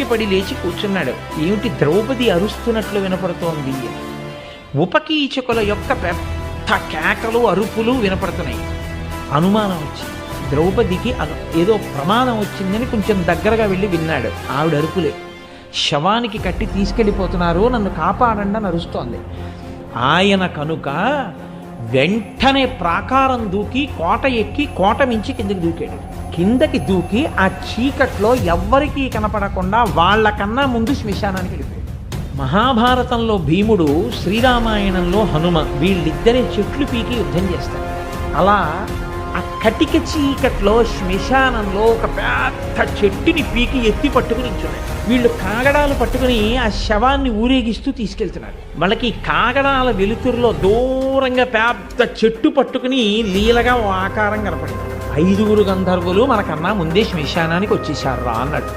ఉలిక్కిపడి లేచి కూర్చున్నాడు. ఏమిటి ద్రౌపది అరుస్తున్నట్లు వినపడుతోంది? ఉపకీచకుల యొక్క పెద్ద కేకలు అరుపులు వినపడుతున్నాయి. అనుమానం వచ్చింది ద్రౌపదికి. ఏదో ప్రమాదం వచ్చిందని కొంచెం దగ్గరగా వెళ్ళి విన్నాడు. ఆవిడ అరుపులే. శవానికి కట్టి తీసుకెళ్ళిపోతున్నారు, నన్ను కాపాడండి అని అరుస్తోంది. ఆయన కనుక వెంటనే ప్రాకారం దూకి కోట ఎక్కి కోట మించి కిందకి దూకాడు. కిందకి దూకి ఆ చీకట్లో ఎవ్వరికీ కనపడకుండా వాళ్ళకన్నా ముందు శ్మశానానికి వెళ్ళిపోయాడు. మహాభారతంలో భీముడు, శ్రీరామాయణంలో హనుమ, వీళ్ళిద్దరే చెట్లు పీకి యుద్ధం చేస్తారు. అలా ఆ కటిక చీకట్లో శ్మశానంలో ఒక పెద్ద చెట్టుని పీకి ఎత్తి పట్టుకుని నిల్చున్నాడు. వీళ్ళు కాగడాలు పట్టుకుని ఆ శవాన్ని ఊరేగిస్తూ తీసుకెళ్తున్నారు. వాళ్ళకి కాగడాల వెలుతురులో దూరంగా పెద్ద చెట్టు పట్టుకుని లీలగా ఓ ఆకారం కనపడింది. 5 గంధర్వులు మనకన్నా ముందే శ్మశానానికి వచ్చేసారు రా అన్నాడు.